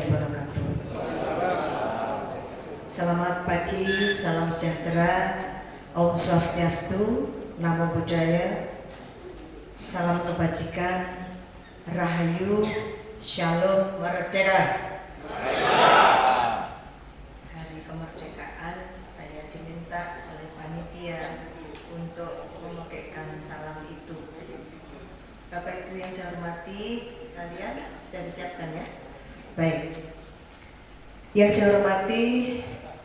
wabarakatuh. Selamat pagi, salam sejahtera, Om Swastiastu, Namo Buddhaya, salam kebajikan, Rahayu, Shalom, Merdeka. Hari kemerdekaan saya diminta oleh panitia untuk memakaikan salam itu. Bapak Ibu yang saya hormati sekalian, sudah disiapkan ya? Baik. Yang saya hormati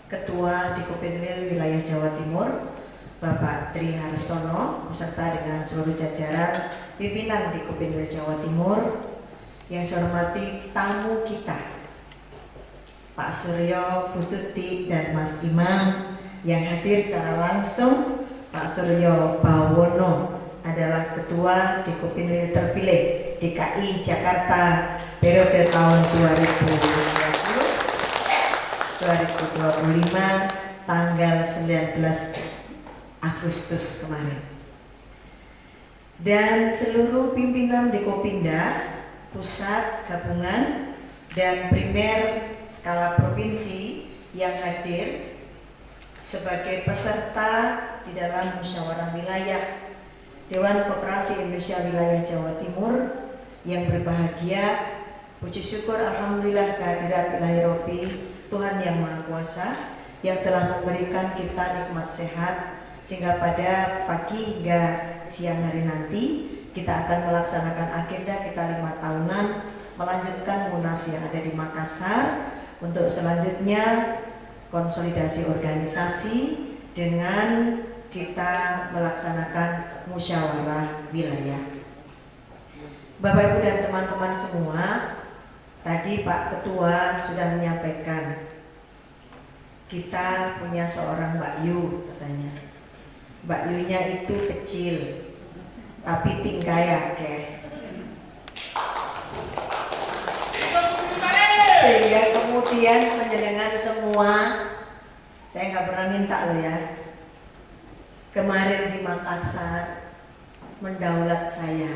Ketua Dikopinwil Wilayah Jawa Timur Bapak Tri Harsono beserta dengan seluruh jajaran pimpinan Dikopinwil Jawa Timur. Yang saya hormati tamu kita Pak Suryo, Bu Tuti, dan Mas Imam yang hadir secara langsung. Pak Suryo Bawono adalah Ketua Dikopinwil terpilih DKI Jakarta periode tahun 2025 tanggal 19 Agustus kemarin. Dan seluruh pimpinan Dikopinda pusat, gabungan, dan primer skala provinsi yang hadir sebagai peserta di dalam musyawarah wilayah Dewan Koperasi Indonesia Wilayah Jawa Timur yang berbahagia. Puji syukur alhamdulillah kehadiran Ilahi Robbi Tuhan Yang Maha Kuasa yang telah memberikan kita nikmat sehat sehingga pada pagi hingga siang hari nanti kita akan melaksanakan agenda kita 5 tahunan melanjutkan Munas yang ada di Makassar untuk selanjutnya konsolidasi organisasi dengan kita melaksanakan musyawarah wilayah. Bapak Ibu dan teman-teman semua, tadi Pak Ketua sudah menyampaikan kita punya seorang Mbak Yu katanya. Mbak Yunya itu kecil tapi tingkai akeh. Sehingga kemudian panjenengan semua, saya nggak pernah minta loh ya, kemarin di Makassar mendaulat saya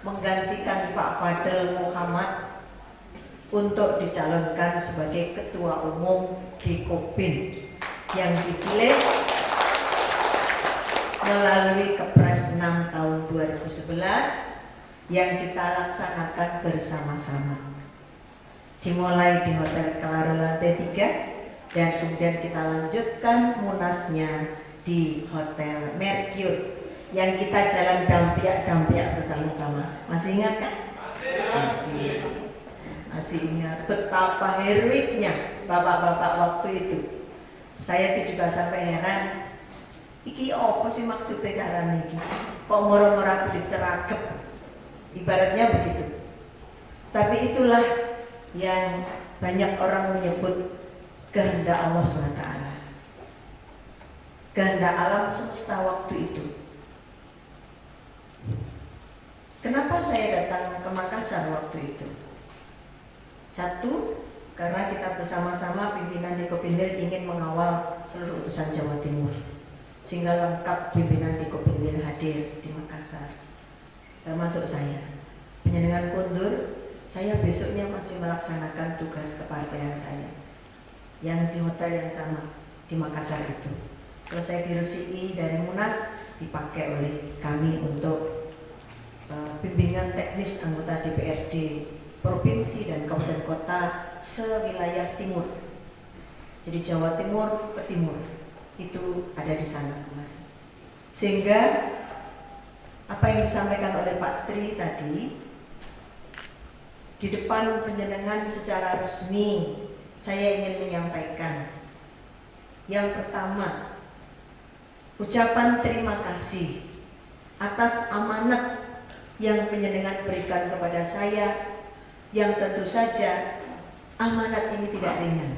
menggantikan Pak Fadel Muhammad untuk dicalonkan sebagai Ketua Umum Dikopin yang dipilih melalui Kepres 6 tahun 2011 yang kita laksanakan bersama-sama. Dimulai di Hotel Kelaro lantai 3 dan kemudian kita lanjutkan munasnya di Hotel Mercure yang kita jalan dampiak bersama-sama. Masih ingat kan? Masih ingat betapa heroiknya bapak-bapak waktu itu. Saya itu juga sampai heran, iki apa sih maksudnya cara niki? Kok moro-moro aku diceragep? Ibaratnya begitu. Tapi itulah yang banyak orang menyebut kehendak Allah SWT, kehendak alam semesta waktu itu. Kenapa saya datang ke Makassar waktu itu? Satu, karena kita bersama-sama pimpinan Dikopinwil ingin mengawal seluruh utusan Jawa Timur sehingga lengkap pimpinan Dikopinwil hadir di Makassar, termasuk saya. Penjenengan kundur, saya besoknya masih melaksanakan tugas kepartean saya yang di hotel yang sama di Makassar itu. Selesai diresiki dari Munas, dipakai oleh kami untuk bimbingan teknis anggota DPRD provinsi dan kabupaten kota sewilayah timur. Jadi Jawa Timur ke timur itu ada di sana kemarin. Sehingga apa yang disampaikan oleh Pak Tri tadi di depan panjenengan secara resmi saya ingin menyampaikan yang pertama, ucapan terima kasih atas amanat yang panjenengan berikan kepada saya, yang tentu saja amanat ini tidak ringan.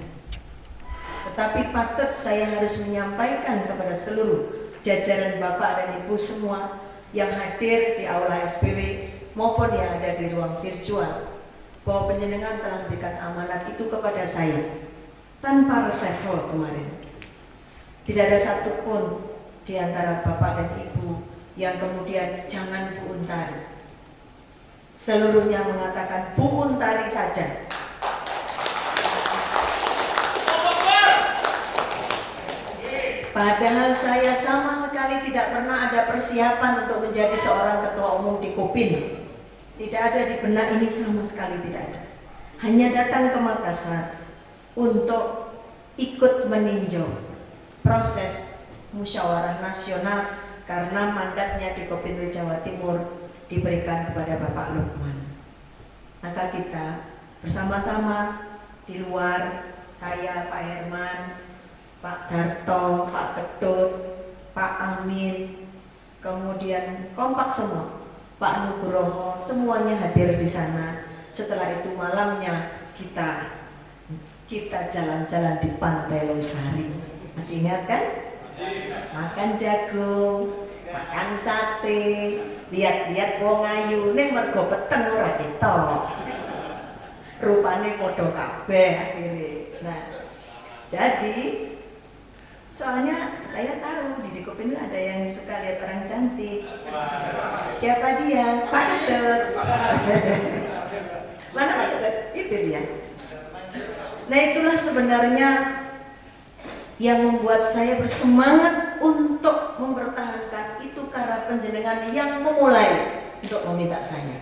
Tetapi patut saya harus menyampaikan kepada seluruh jajaran Bapak dan Ibu semua yang hadir di aula SPW maupun yang ada di ruang virtual bahwa panjenengan telah memberikan amanat itu kepada saya tanpa reshuffle kemarin. Tidak ada satupun di antara Bapak dan Ibu yang kemudian jangan Bu Untari. Seluruhnya mengatakan Bu Untari saja. Padahal saya sama sekali tidak pernah ada persiapan untuk menjadi seorang ketua umum di Kopin. Tidak ada di benak ini sama sekali, tidak ada. Hanya datang ke Makassar untuk ikut meninjau proses musyawarah nasional karena mandatnya di Kopinil Jawa Timur diberikan kepada Bapak Lukman. Maka kita bersama-sama di luar, saya, Pak Herman, Pak Darto, Pak Ketut, Pak Amin, kemudian kompak semua, Pak Nugroho, semuanya hadir di sana. Setelah itu malamnya kita jalan-jalan di Pantai Losari. Masih ingat kan? Makan jagung, makan sate, lihat-lihat wong ayu ning mergo peteng ora ketok. Rupane padha kabeh akhire. Nah, jadi soalnya saya tahu di Kopin ada yang suka lihat orang cantik. Siapa dia? Pak Ketut. Mana Pak Ketut? Itu dia. Nah, itulah sebenarnya yang membuat saya bersemangat untuk mempertahankan itu karena panjenengan yang memulai untuk meminta saya.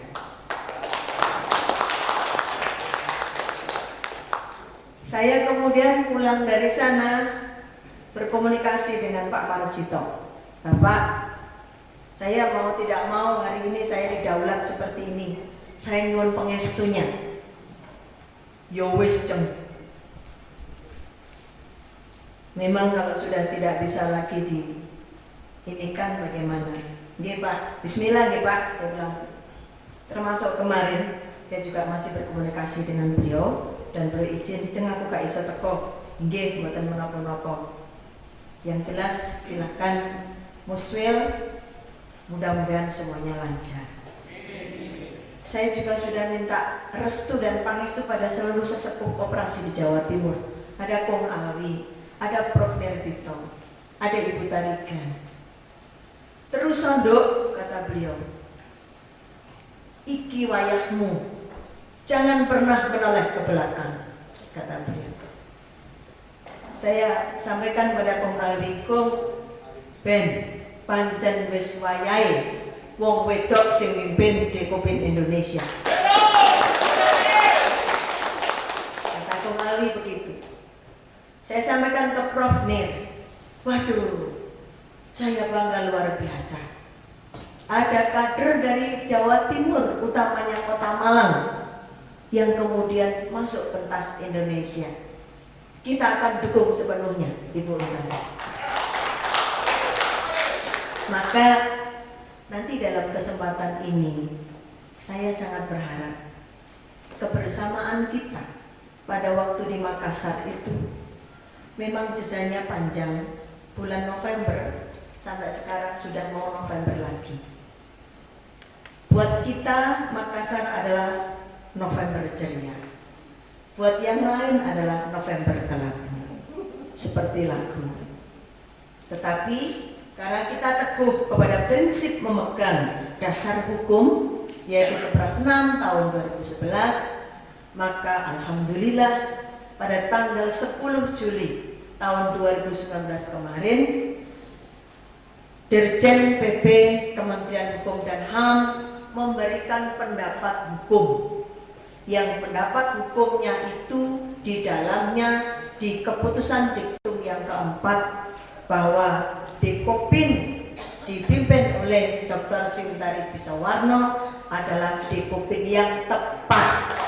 Saya kemudian pulang dari sana berkomunikasi dengan Pak Marjito. Bapak, saya mau tidak mau hari ini saya didaulat seperti ini. Saya nyuwun pengestunya. Yo wis ceng. Memang kalau sudah tidak bisa lagi ini kan bagaimana? Nggih Pak, bismillah nggih Pak, saya bilang. Termasuk kemarin saya juga masih berkomunikasi dengan beliau dan beliau izin, "Jeng aku gak iso teko." Nggih, mboten menapa-napa. Yang jelas silakan muswil, mudah-mudahan semuanya lancar. Saya juga sudah minta restu dan pangestu pada seluruh sesepuh koperasi di Jawa Timur. Ada Kong Alwi, ada Prof. Nerbito, ada Ibu Tarigan. Terus sondok, kata beliau, iki wayahmu, jangan pernah menoleh ke belakang, kata beliau. Saya sampaikan pada Kong Alwi, Kong, ben pancen wis wayahe wong wedok sing mimpin di Kopin Indonesia. Kata Kong Alwi begitu. Saya sampaikan ke Prof. Nir, waduh, saya bangga luar biasa. Ada kader dari Jawa Timur, utamanya Kota Malang, yang kemudian masuk pentas Indonesia. Kita akan dukung sepenuhnya, Ibu Utara. Maka nanti dalam kesempatan ini, saya sangat berharap kebersamaan kita pada waktu di Makassar itu memang jedanya panjang, bulan November sampai sekarang sudah mau November lagi. Buat kita Makassar adalah November ceria. Buat yang lain adalah November kelabu, seperti lagu. Tetapi karena kita teguh kepada prinsip memegang dasar hukum, yaitu Kepres 6 tahun 2011, maka alhamdulillah pada tanggal 10 Juli tahun 2019 kemarin, Dirjen PP Kementerian Hukum dan HAM memberikan pendapat hukum, yang pendapat hukumnya itu di dalamnya di keputusan diktum yang keempat bahwa di Kopin dipimpin oleh Dr. Sri Utari Pisawarno adalah di Kopin yang tepat.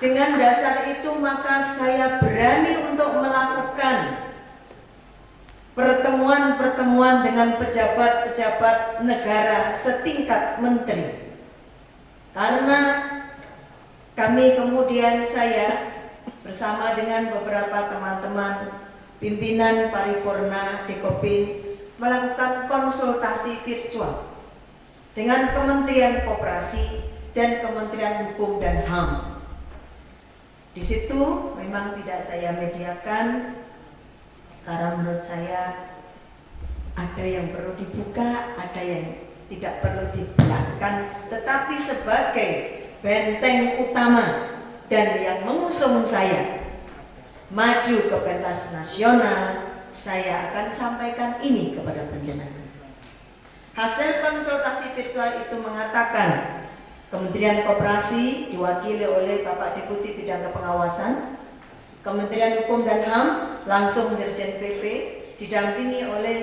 Dengan dasar itu maka saya berani untuk melakukan pertemuan-pertemuan dengan pejabat-pejabat negara setingkat menteri. Karena kami kemudian saya bersama dengan beberapa teman-teman pimpinan paripurna di Kopin melakukan konsultasi virtual dengan Kementerian Koperasi dan Kementerian Hukum dan HAM. Di situ memang tidak saya mediakan karena menurut saya ada yang perlu dibuka, ada yang tidak perlu dibelakang, tetapi sebagai benteng utama dan yang mengusung saya maju ke pentas nasional, saya akan sampaikan ini kepada panjenengan. Hasil konsultasi virtual itu mengatakan Kementerian Koperasi diwakili oleh Bapak Deputi Bidang Kepengawasan, Kementerian Hukum dan HAM langsung Dirjen PP didampingi oleh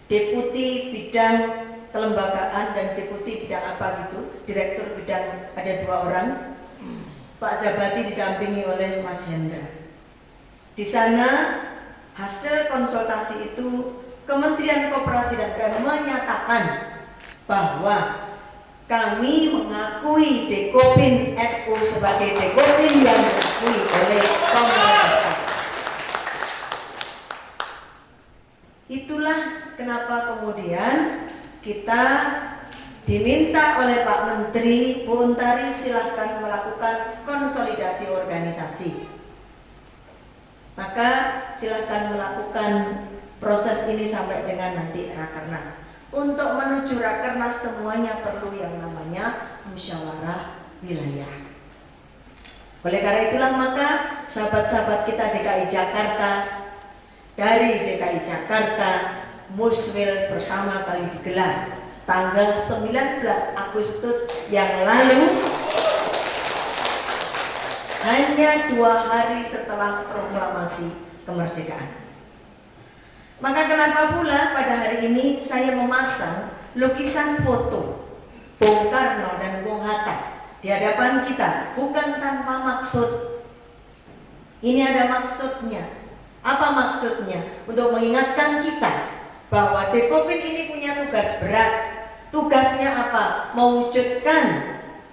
Deputi Bidang Kelembagaan dan Deputi Bidang apa gitu, Direktur Bidang ada 2 orang, Pak Jabati didampingi oleh Mas Hendra. Di sana hasil konsultasi itu Kementerian Koperasi dan UMKM menyatakan bahwa kami mengakui Dekopin SO sebagai Dekopin yang diakui oleh pemerintah. Itulah kenapa kemudian kita diminta oleh Pak Menteri, Bu Untari silahkan melakukan konsolidasi organisasi. Maka silahkan melakukan proses ini sampai dengan nanti Rakernas. Untuk menuju Rakernas semuanya perlu yang namanya musyawarah wilayah. Oleh karena itulah maka sahabat-sahabat kita DKI Jakarta, dari DKI Jakarta Muswil pertama kali digelar tanggal 19 Agustus yang lalu, hanya 2 hari setelah proklamasi kemerdekaan. Maka kenapa pula pada hari ini saya memasang lukisan foto Bung Karno dan Bung Hatta di hadapan kita, bukan tanpa maksud. Ini ada maksudnya. Apa maksudnya? Untuk mengingatkan kita bahwa Dekopin ini punya tugas berat. Tugasnya apa? Mewujudkan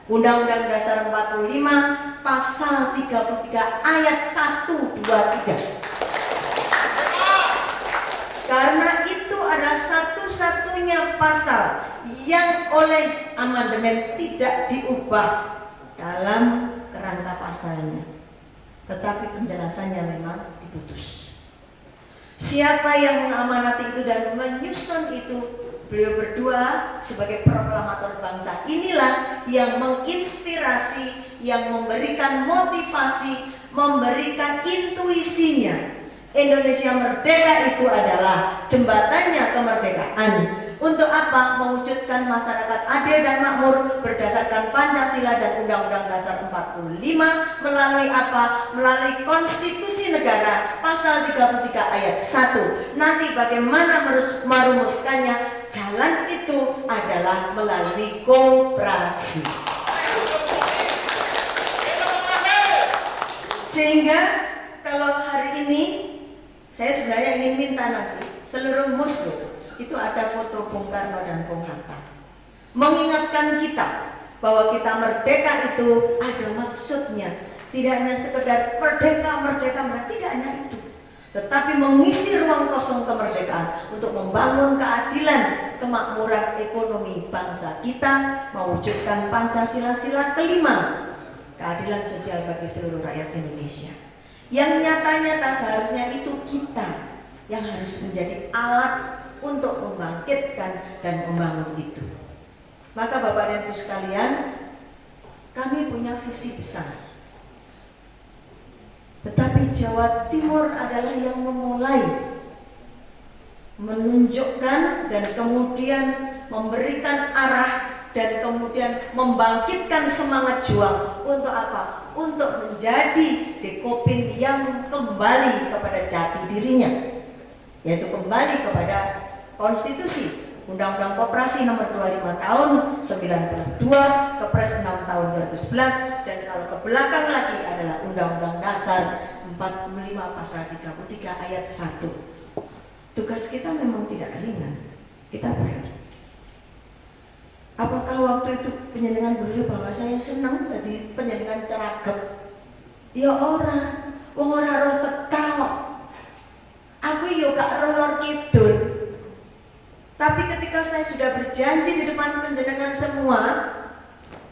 Undang-Undang Dasar 45 pasal 33 ayat 1, 2, 3. Karena itu adalah satu-satunya pasal yang oleh amandemen tidak diubah dalam kerangka pasalnya, tetapi penjelasannya memang diputus. Siapa yang mengamanati itu dan menyusun itu? Beliau berdua sebagai proklamator bangsa. Inilah yang menginspirasi, yang memberikan motivasi, memberikan intuisinya. Indonesia merdeka itu adalah jembatannya kemerdekaan. Untuk apa? Mewujudkan masyarakat adil dan makmur berdasarkan Pancasila dan Undang-Undang Dasar 45 melalui apa? Melalui konstitusi negara pasal 33 ayat 1. Nanti bagaimana merumuskannya? Jalan itu adalah melalui koperasi. Sehingga kalau hari ini saya sebenarnya ingin minta nanti seluruh musuh itu ada foto Bung Karno dan Bung Hatta, mengingatkan kita bahwa kita merdeka itu ada maksudnya, tidak hanya sekedar merdeka, tidak hanya itu, tetapi mengisi ruang kosong kemerdekaan untuk membangun keadilan, kemakmuran ekonomi bangsa kita, mewujudkan Pancasila kelima, keadilan sosial bagi seluruh rakyat Indonesia. Yang nyata-nyata seharusnya itu kita yang harus menjadi alat untuk membangkitkan dan membangun itu. Maka Bapak dan Ibu sekalian, kami punya visi besar. Tetapi Jawa Timur adalah yang memulai, menunjukkan dan kemudian memberikan arah dan kemudian membangkitkan semangat juang untuk apa? Untuk menjadi Dekopin yang kembali kepada jati dirinya, yaitu kembali kepada konstitusi Undang-Undang Koperasi nomor 25 tahun 92, Kepres 6 tahun 2011, dan kalau ke belakang lagi adalah Undang-Undang Dasar 45 pasal 33 ayat 1. Tugas kita memang tidak ringan, kita berat. Apakah waktu itu penjenengan berpikir bahwa saya senang tadi penjenengan ceragap? Ya orang, wong ora roh ketawa. Aku yo gak roh lor kidul. Tapi ketika saya sudah berjanji di depan penjenengan semua,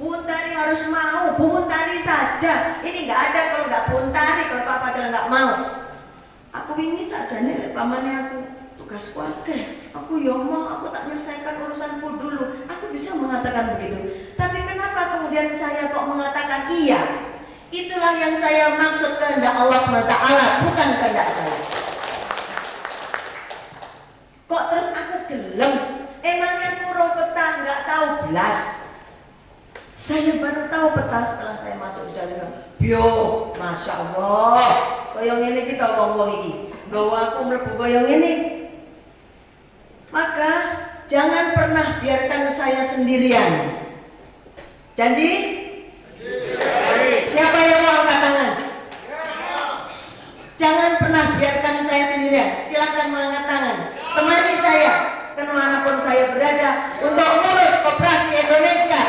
Bu Untari harus mau, Bu Untari saja. Ini nggak ada kalau nggak Bu Untari, kalau Pak Padahal nggak mau. Aku ini saja nih, pamannya aku tugas keluarga. Aku ya mau, aku tak menyelesaikan urusanku dulu. Aku bisa mengatakan begitu. Tapi kenapa kemudian saya kok mengatakan iya? Itulah yang saya maksud kehendak Allah SWT, bukan kehendak saya. Kok terus aku gelem? Emangnya kurang peta nggak tahu belas? Saya baru tahu peta setelah saya masuk di dalam. Yo, masya Allah. Koyong ini kita ngomong ini. Gawa aku mlebu koyong ini. Maka jangan pernah biarkan saya sendirian. Janji? Siapa yang mau angkat tangan? Jangan pernah biarkan saya sendirian. Silakan mengangkat tangan. Temani saya kemanapun saya berada untuk mengurus Koperasi Indonesia.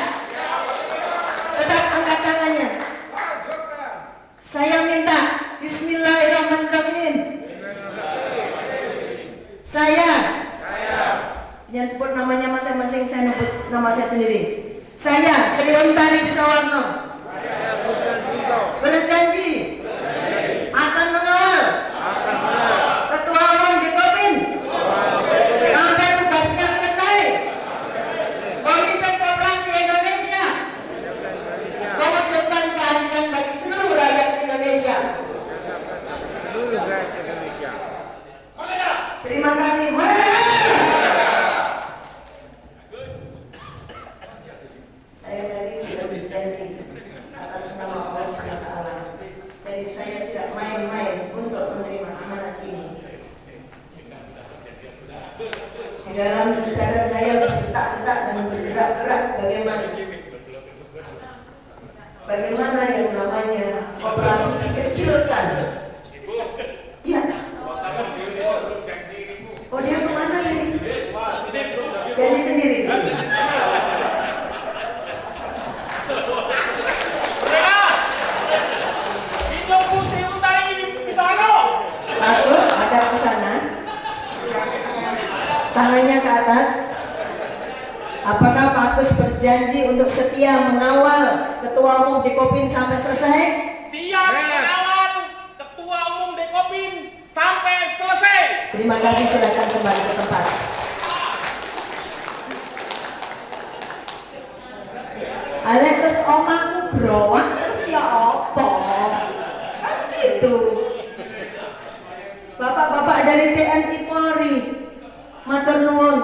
Tetap angkat tangannya. Saya minta Bismillahirrahmanirrahim. Saya yang sebut namanya masing-masing, saya sebut nama saya sendiri. Saya Sri Untari Pisawarno berjanji akan mengawal Ketua Umum Dikopin sampai tugasnya selesai. Komite Koperasi Indonesia mewujudkan keadilan bagi seluruh rakyat Indonesia. Terima kasih. Saya tadi sudah berjanji atas nama Allah SWT. Jadi saya tidak main-main untuk menerima amanat ini. Di dalam dada saya berdetak-detak dan bergerak-gerak bagaimana yang namanya operasi dikecilkan. Ya. Oh, dia kemana tadi? Jadi sendiri. Bagus, ada ke sana. Tangannya ke atas. Apakah Pak Agus berjanji untuk setia mengawal Ketua Umum Dikopin sampai selesai? Siap mengawal Ketua Umum Dikopin sampai selesai. Terima kasih, silakan kembali ke tempat. Alek terus omaku growak terus ya apa? Kan gitu. Bapak-bapak dari TNI Polri, matur nuwun.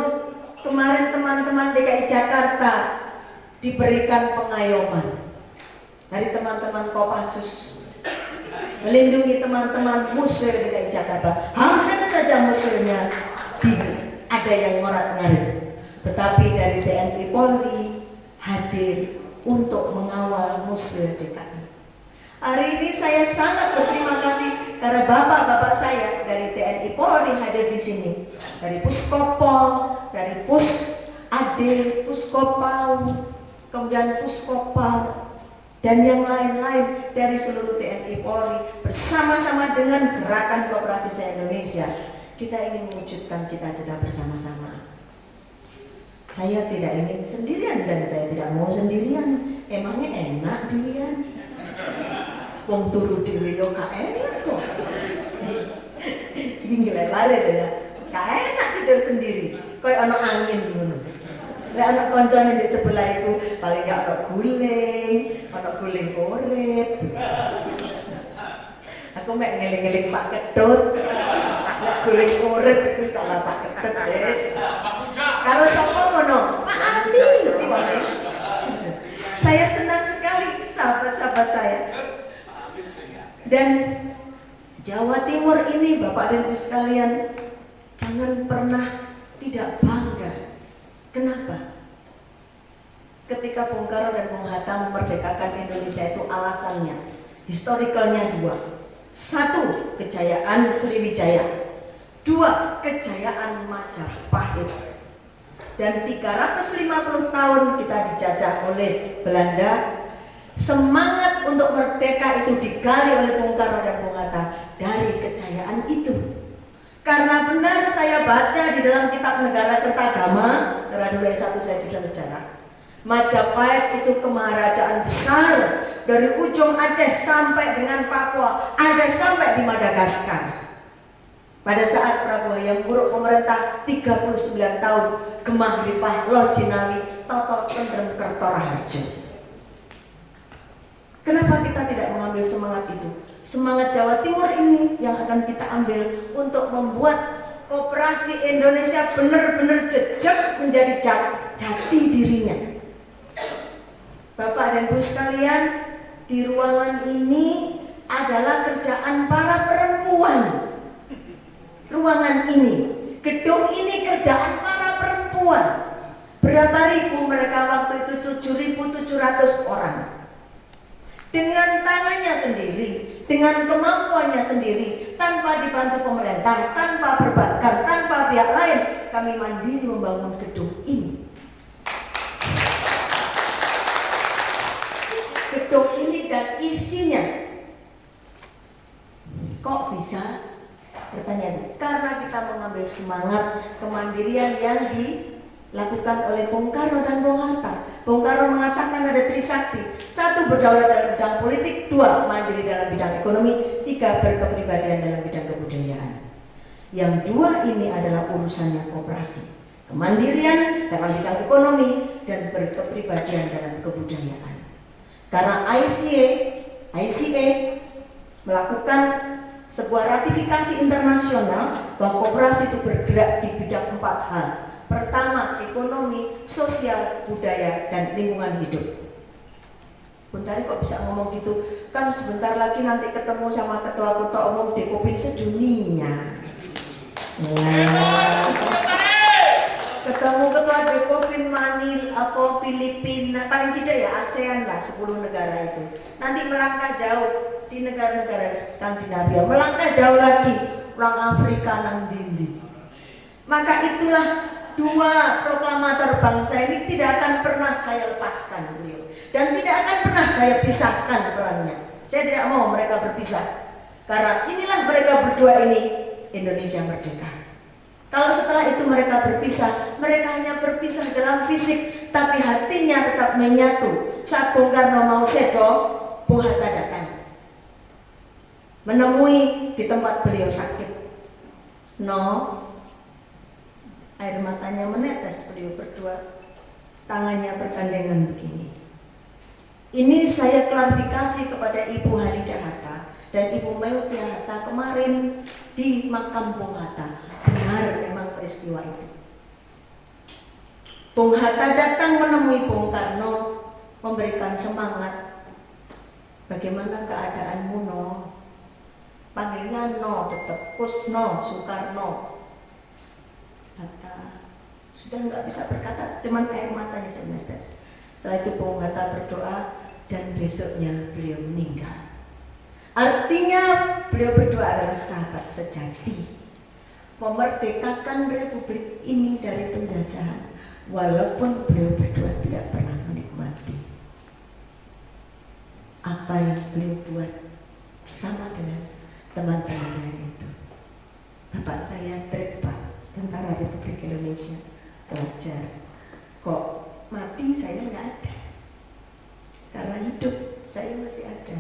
Kemarin teman-teman DKI Jakarta diberikan pengayoman dari teman-teman Kopassus, melindungi teman-teman muslim DKI Jakarta. Hampir saja muslimnya ada yang ngorat-ngarit, tetapi dari TNI Polri hadir untuk mengawal muslim DKI. Hari ini saya sangat berterima kasih karena bapak-bapak saya dari TNI Polri hadir di sini, dari Puskopol, dari Pusade, Puskopal, kemudian Puskopal, dan yang lain-lain dari seluruh TNI Polri bersama-sama dengan Gerakan Koperasi se-Indonesia. Kita ingin mewujudkan cita-cita bersama-sama. Saya tidak ingin sendirian dan saya tidak mau sendirian. Emangnya enak dirian? Wong turu dhewe yo gak enak kok. Iki ngelare ya. Gak enak tidur sendiri. Kayak ana angin ngono. Lek ana kancane di sebelah iku paling gak ana guling urip. Aku mek ngeling-eling Pak Ketut. Nek guling urip iku salah Pak Ketut wis. Karo sapa ngono? Pak Amin. Saya senang sekali sahabat-sahabat saya. Dan Jawa Timur ini, Bapak dan Ibu sekalian, jangan pernah tidak bangga. Kenapa? Ketika Bung Karno dan Bung Hatta memerdekakan Indonesia itu alasannya, historicalnya dua. Satu, kejayaan Sriwijaya. Dua, kejayaan Majapahit. Dan 350 tahun kita dijajah oleh Belanda. Semangat untuk merdeka itu digali oleh Bung Karno dan Bung Hatta dari kejayaan itu. Karena benar saya baca di dalam kitab Negara Kertagama, Negara 1 saya jurusan sejarah, Majapahit itu kemaharajaan besar dari ujung Aceh sampai dengan Papua, ada sampai di Madagaskar. Pada saat Prabu Hayam Wuruk pemerintah 39 tahun, Gemah Ripah Loh Jinawi Toto Tentrem Kertoraharjo. Kenapa kita tidak mengambil Semangat Jawa Timur ini yang akan kita ambil untuk membuat koperasi Indonesia benar-benar jejak menjadi jati dirinya. Bapak dan Ibu sekalian, di ruangan ini adalah kerjaan para perempuan. Ruangan ini, gedung ini kerjaan para perempuan. Berapa ribu mereka waktu itu? 7.700 orang. Dengan tangannya sendiri, dengan kemampuannya sendiri, tanpa dibantu pemerintah, tanpa perbankan, tanpa pihak lain, kami mandiri membangun gedung ini. Gedung ini dan isinya kok bisa? Pertanyaan, karena kita mengambil semangat kemandirian yang dilakukan oleh Bung Karno dan Bung Hatta. Bung Karno mengatakan ada trisakti: 1, berdaulat dalam bidang politik; 2, mandiri dalam bidang ekonomi; 3, berkepribadian dalam bidang kebudayaan. Yang 2 ini adalah urusannya koperasi: kemandirian dalam bidang ekonomi dan berkepribadian dalam kebudayaan. Karena ICA melakukan sebuah ratifikasi internasional bahwa koperasi itu bergerak di bidang 4 hal. Pertama, ekonomi, sosial, budaya, dan lingkungan hidup. Bentar kok bisa ngomong gitu? Kan sebentar lagi nanti ketemu sama ketua-ketua umum Dekopin sedunia. Ketemu ketua Dekopin Manila, Filipina, paling tidak ya ASEAN lah, 10 negara itu. Nanti melangkah jauh di negara-negara Skandinavia, melangkah jauh lagi orang Afrika nang dindi. Maka itulah 2 proklamator bangsa ini tidak akan pernah saya lepaskan beliau, dan tidak akan pernah saya pisahkan perannya. Saya tidak mau mereka berpisah, karena inilah mereka berdua ini Indonesia merdeka. Kalau setelah itu mereka berpisah, mereka hanya berpisah dalam fisik, tapi hatinya tetap menyatu. Saat Bung Karno mau sedo, Bung Hatta datang menemui di tempat beliau sakit. Air matanya menetes, beliau berdua tangannya bergandengan begini. Ini saya klarifikasi kepada Ibu Halidah Hatta dan Ibu Meutia Hatta kemarin di makam Bung Hatta. Benar memang peristiwa itu. Bung Hatta datang menemui Bung Karno, memberikan semangat. Bagaimana keadaanmu, No? Panggilnya No, tetap Kusno, Soekarno. Hatta sudah nggak bisa berkata, cuman air matanya semetes. Setelah itu Bung Hatta berdoa dan besoknya beliau meninggal. Artinya beliau berdua adalah sahabat sejati, memerdekakan republik ini dari penjajahan, walaupun beliau berdua tidak pernah menikmati apa yang beliau buat bersama dengan teman-temannya itu. Bapak saya Trikpa, Tentara Republik Indonesia, pelajar. Kok mati saya nggak ada, karena hidup saya masih ada.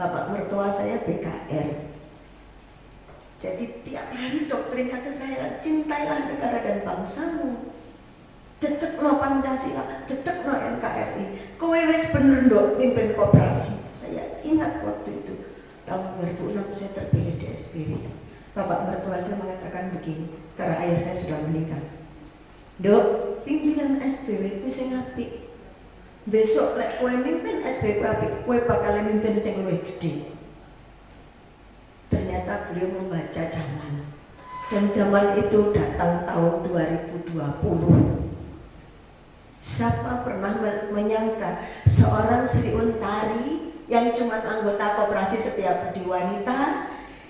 Bapak mertua saya BKR. Jadi tiap hari doktrinnya ke saya, cintailah negara dan bangsamu, tetekno Pancasila, tetekno NKRI. Kowe wis bener ndok pimpin koperasi. Saya ingat waktu itu tahun 2006 saya terpilih di SPW. Bapak mertua saya mengatakan begini, karena ayah saya sudah meninggal. Dok, pimpinan SPW kuwi sing apik. Besok lek kowe mimpin SPW apik, kowe bakal mimpin sing luwih gede. Ternyata beliau membaca zaman, dan zaman itu datang tahun 2020. Siapa pernah menyangka seorang Sri Untari yang cuma anggota koperasi Setia Budi Wanita,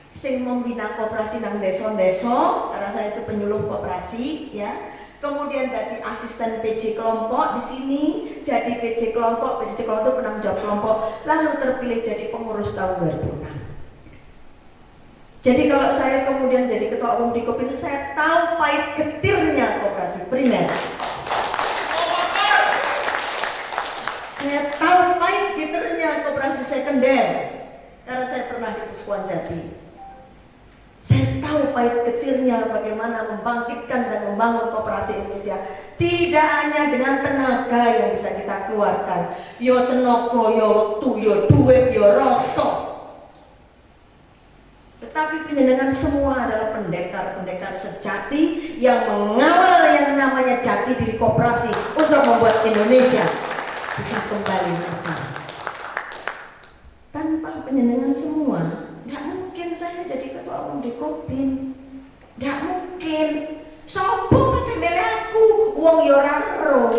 sing membina koperasi nang deso-deso, karena saya itu penyuluh koperasi, ya. Kemudian jadi asisten PJ kelompok di sini, jadi PJ kelompok itu penanggung jawab kelompok, lalu terpilih jadi pengurus tahun 2006. Jadi kalau saya kemudian jadi ketua umum di Kopin, saya tahu pahit getirnya koperasi primer. Saya tahu pahit getirnya koperasi sekunder, karena saya pernah di Puskuan Jati. Saya tahu pahit getirnya bagaimana membangkitkan dan membangun koperasi Indonesia. Tidak hanya dengan tenaga yang bisa kita keluarkan, yo tenaga, yo waktu, yo duit, yo rasa. tetapi penjenengan semua adalah pendekar-pendekar sejati yang mengawal yang namanya jati diri koperasi untuk membuat Indonesia bisa kembali normal. Tanpa penjenengan semua, tidak mungkin saya jadi ketua umum Dekopin. Tidak mungkin. Sopo pakai milih aku, wong yora ro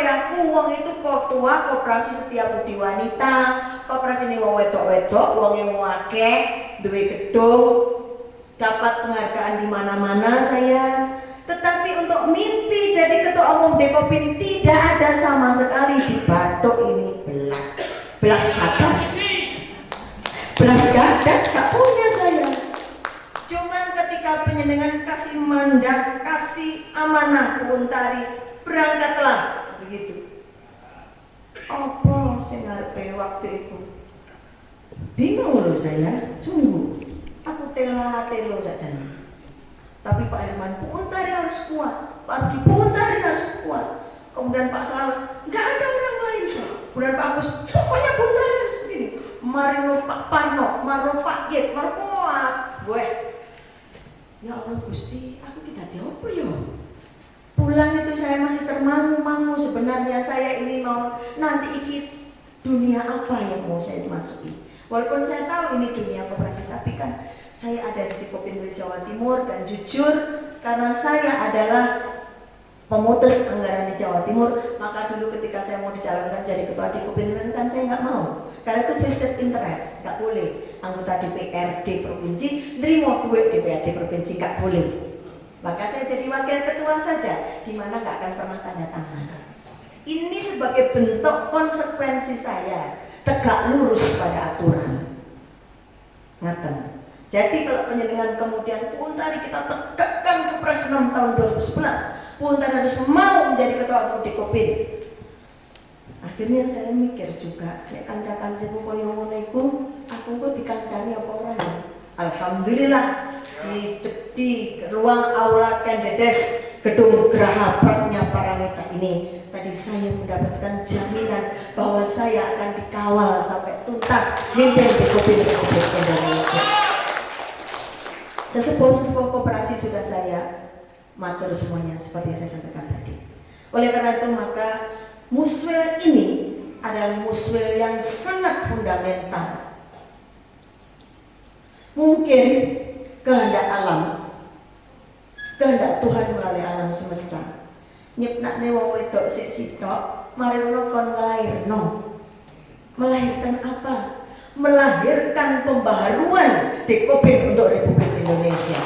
aku, wong itu ketua koperasi Setia Budi Wanita. Koperasi ini wong wedok-wedok, wong yang wake, duwe gedung, dapat penghargaan di mana-mana saya. Tetapi untuk mimpi jadi ketua umum Dekopin tidak ada sama sekali di Batok ini belas gadas gak punya saya. Cuman ketika penjenengan kasih mandat, kasih amanah Untari, berangkatlah begitu. Apa sing ngarepe waktu itu? Bingung loh saya, sungguh. Aku telo saja. Tapi Pak Herman, Untari harus kuat. Pak Ardi, Untari harus kuat. Kemudian Pak Selamat, nggak ada orang lain. Kemudian Pak Agus, pokoknya Untari harus begini. Mari Pak Parno, mari Pak Yek, mari kuat. Gue, ya Allah Gusti, aku kita apa ya? Pulang itu saya masih termangu-mangu. Sebenarnya saya ini mau nanti ikut dunia apa yang mau saya masuki. Walaupun saya tahu ini dunia koperasi, tapi kan saya ada di Dekopin Jawa Timur dan jujur karena saya adalah pemutus anggaran di Jawa Timur, maka dulu ketika saya mau dicalonkan jadi ketua Dekopin kan saya nggak mau, karena itu vested interest, nggak boleh anggota DPRD provinsi nerima duit DPRD provinsi, nggak boleh. Maka saya jadi wakil ketua saja, di mana nggak akan pernah tanda tangan. Ini sebagai bentuk konsekuensi saya tegak lurus pada aturan. Ngaten. Jadi kalau penjenengan kemudian Untari kita tegakkan Kepres 6 tahun 2011, Untari harus mau menjadi ketua umum Dekopin. Akhirnya saya mikir juga, nek kanca-kancaku koyo ngono iku, aku kok dikancani apa ora ya? Alhamdulillah di ruang aula Kendedes gedung Geraha Pratnya Paramita ini tadi saya mendapatkan jaminan bahwa saya akan dikawal sampai tuntas mimpin Dekopin Republik Indonesia. Sesepuh koperasi sudah saya matur semuanya seperti yang saya sampaikan tadi. Oleh karena itu maka muswil ini adalah muswil yang sangat fundamental. Mungkin kehendak alam, kehendak Tuhan melalui alam semesta. Nyipnakne wong wedok sik sitok, mari ngono kon nglairno. Melahirkan apa? Melahirkan pembaharuan Dekopin untuk Republik Indonesia.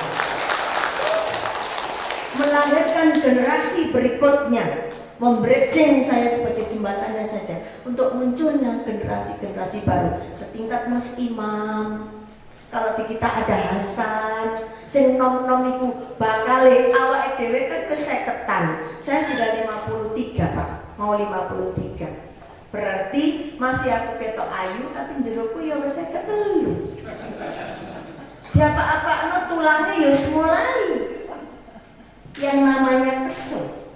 Melahirkan generasi berikutnya, membridging saya sebagai jembatannya saja untuk munculnya generasi-generasi baru setingkat Mas Imam. Kalau di kita ada Hasan, sing nom-nom iku bakale awake dhewe keseketan. Saya sudah 53, Pak. Mau 53. Berarti masih aku ketok ayu tapi jeroku ya wis 53. Ya apa-apa tulangnya ya mulai. Yang namanya kesel.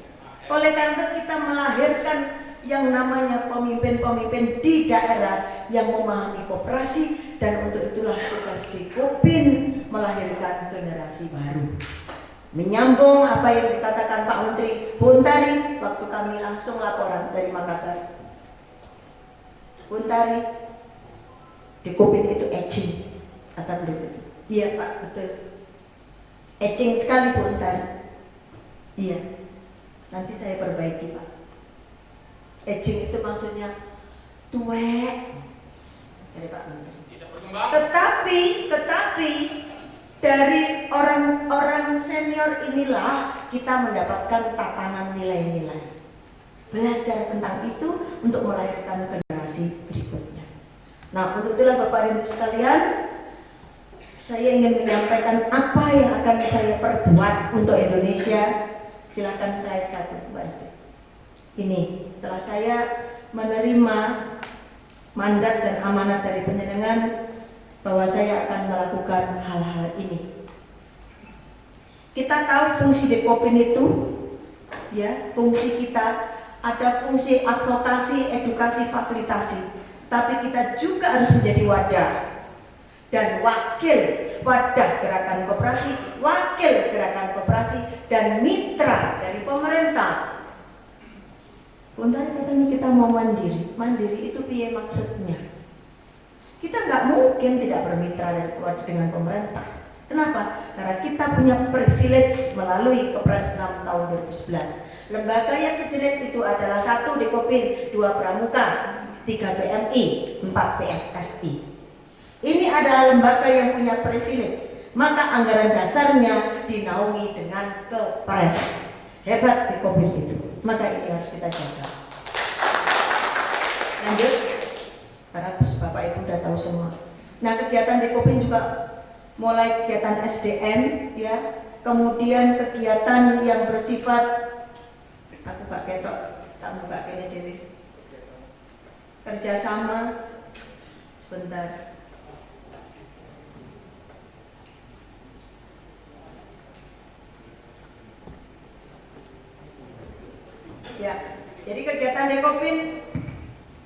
Oleh karena kita melahirkan yang namanya pemimpin-pemimpin di daerah yang memahami koperasi, dan untuk itulah tugas Dekopin melahirkan generasi baru. Menyambung apa yang dikatakan Pak Menteri Untari waktu kami langsung laporan dari Makassar. Untari, Dekopin itu etching, kata beliau itu. Iya Pak, betul. Etching sekali Bu Untari. Iya, nanti saya perbaiki Pak. Etching itu maksudnya tuwek dari Pak Menteri. Tetapi dari orang-orang senior inilah kita mendapatkan tatanan nilai-nilai. Belajar tentang itu untuk melahirkan generasi berikutnya. Nah, untuk itulah Bapak dan Ibu sekalian, saya ingin menyampaikan apa yang akan saya perbuat untuk Indonesia. Silakan slide 1, Mbak Esther. Ini setelah saya menerima mandat dan amanat dari penjenengan bahwa saya akan melakukan hal-hal ini. Kita tahu fungsi Dekopin itu, ya, fungsi kita ada fungsi advokasi, edukasi, fasilitasi. Tapi kita juga harus menjadi wadah. dan wakil wadah gerakan koperasi, wakil gerakan koperasi, dan mitra dari pemerintah. Bentar katanya kita mau mandiri. Mandiri itu piye maksudnya? Kita nggak mungkin tidak bermitra dengan pemerintah. Kenapa? Karena kita punya privilege melalui Kepres 6 tahun 2011. Lembaga yang sejenis itu adalah 1 Dekopin, 2 Pramuka, 3 BMI, 4 PSSI. Ini adalah lembaga yang punya privilege, maka anggaran dasarnya dinaungi dengan Kepres. Hebat Dekopin itu, maka ini harus kita jaga. Lanjut, karena Bapak Ibu sudah tahu semua. Nah, kegiatan Dekopin juga mulai kegiatan SDM, ya, kemudian kegiatan yang bersifat, aku Pak Ketok, tak buka kene dewi, kerjasama, sebentar. Ya, jadi kegiatan Dekopin